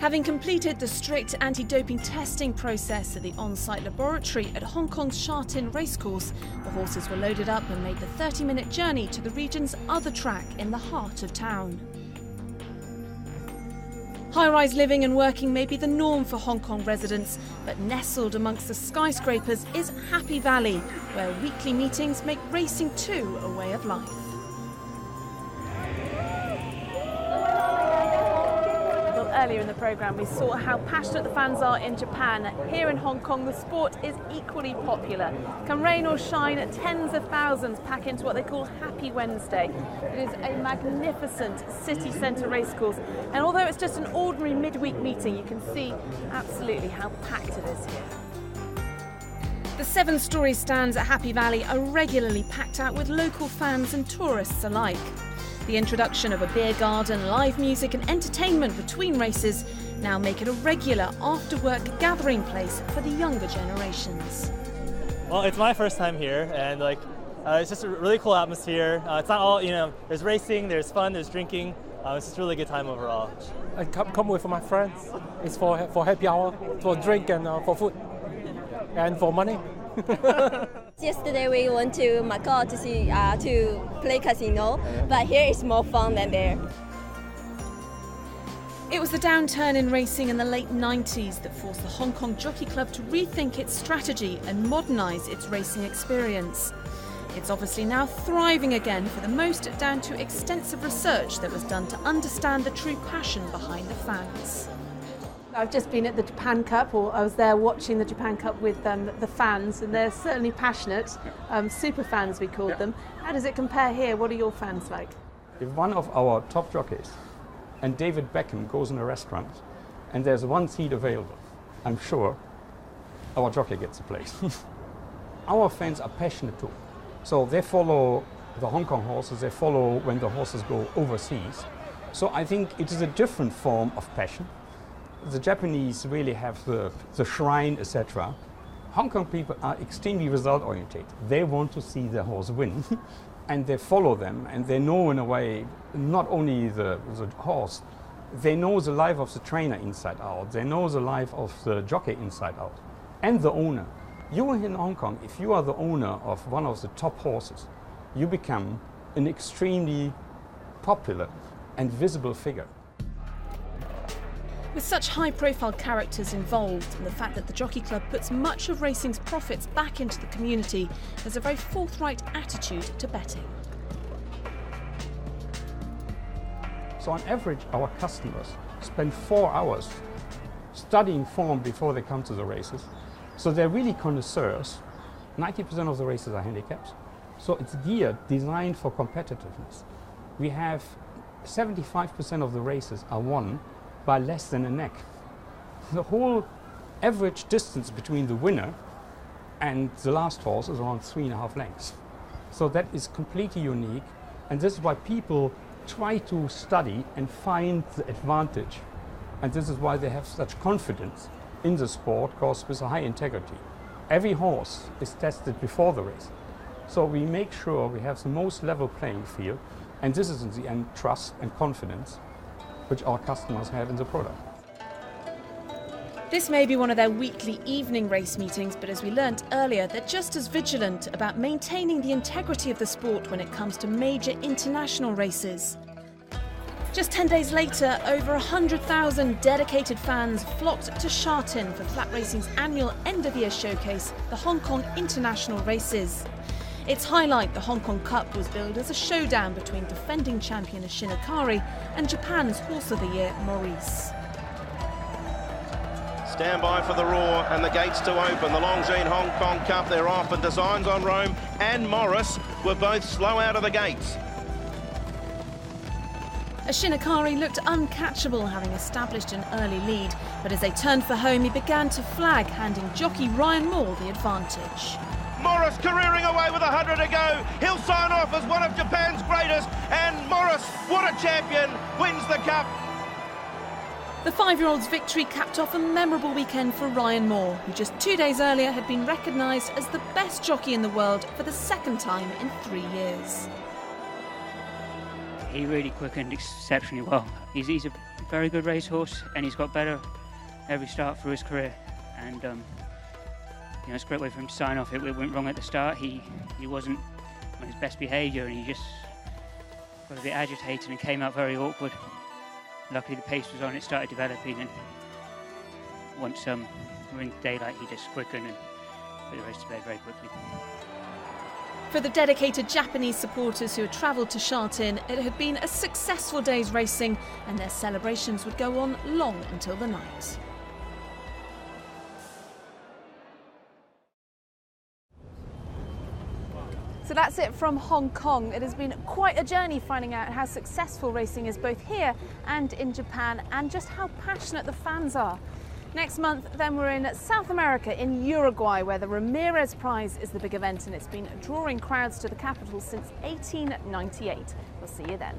Having completed the strict anti-doping testing process at the on-site laboratory at Hong Kong's Sha Tin Racecourse, the horses were loaded up and made the 30-minute journey to the region's other track in the heart of town. High-rise living and working may be the norm for Hong Kong residents, but nestled amongst the skyscrapers is Happy Valley, where weekly meetings make racing too a way of life. Earlier in the programme we saw how passionate the fans are in Japan. Here in Hong Kong the sport is equally popular. Come rain or shine, tens of thousands pack into what they call Happy Wednesday. It is a magnificent city centre racecourse, and although it's just an ordinary midweek meeting, you can see absolutely how packed it is here. The 7-storey stands at Happy Valley are regularly packed out with local fans and tourists alike. The introduction of a beer garden, live music and entertainment between races now make it a regular after-work gathering place for the younger generations. Well, it's my first time here, and it's just a really cool atmosphere. It's not all, there's racing, there's fun, there's drinking. It's just a really good time overall. I come with my friends. It's for happy hour, for drink and for food, and for money. Yesterday we went to Macau to see to play casino, but here is more fun than there. It was the downturn in racing in the late 90s that forced the Hong Kong Jockey Club to rethink its strategy and modernise its racing experience. It's obviously now thriving again, for the most down to extensive research that was done to understand the true passion behind the fans. I've just been at the Japan Cup, or I was there watching the Japan Cup with the fans, and they're certainly passionate, super fans we called them. How does it compare here? What are your fans like? If one of our top jockeys and David Beckham goes in a restaurant and there's one seat available, I'm sure our jockey gets a place. Our fans are passionate too. So they follow the Hong Kong horses, they follow when the horses go overseas. So I think it is a different form of passion. The Japanese really have the shrine, etc. Hong Kong people are extremely result-oriented. They want to see the horse win, and they follow them, and they know in a way not only the horse, they know the life of the trainer inside out, they know the life of the jockey inside out, and the owner. You in Hong Kong, if you are the owner of one of the top horses, you become an extremely popular and visible figure. With such high-profile characters involved, and the fact that the Jockey Club puts much of racing's profits back into the community, there's a very forthright attitude to betting. So on average, our customers spend 4 hours studying form before they come to the races. So they're really connoisseurs. 90% of the races are handicaps. So it's geared, designed for competitiveness. We have 75% of the races are won by less than a neck. The whole average distance between the winner and the last horse is around 3.5 lengths. So that is completely unique, and this is why people try to study and find the advantage. And this is why they have such confidence in the sport, because with a high integrity. Every horse is tested before the race. So we make sure we have the most level playing field, and this is in the end trust and confidence which our customers have in the product. This may be one of their weekly evening race meetings, but as we learnt earlier, they're just as vigilant about maintaining the integrity of the sport when it comes to major international races. Just 10 days later, over 100,000 dedicated fans flocked to Sha Tin for Flat Racing's annual end-of-year showcase, the Hong Kong International Races. Its highlight, the Hong Kong Cup, was billed as a showdown between defending champion Ashinakari and Japan's Horse of the Year, Maurice. Stand by for the roar and the gates to open. The Longines Hong Kong Cup, they're off, and Designs on Rome and Morris were both slow out of the gates. Ashinakari looked uncatchable, having established an early lead, but as they turned for home, he began to flag, handing jockey Ryan Moore the advantage. Morris careering away with 100 to go. He'll sign off as one of Japan's greatest, and Morris, what a champion, wins the cup. The 5-year-old's victory capped off a memorable weekend for Ryan Moore, who just 2 days earlier had been recognised as the best jockey in the world for the second time in 3 years. He really quickened exceptionally well. He's a very good racehorse, and he's got better every start through his career. And it's a great way for him to sign off. It went wrong at the start. He wasn't on his best behaviour, and he just got a bit agitated and came out very awkward. Luckily the pace was on, it started developing, and once we're in daylight he just quickened and put the race to bed very quickly. For the dedicated Japanese supporters who had travelled to Sha-Tin, it had been a successful day's racing, and their celebrations would go on long until the night. So that's it from Hong Kong. It has been quite a journey finding out how successful racing is both here and in Japan, and just how passionate the fans are. Next month, then, we're in South America, in Uruguay, where the Ramirez Prize is the big event, and it's been drawing crowds to the capital since 1898. We'll see you then.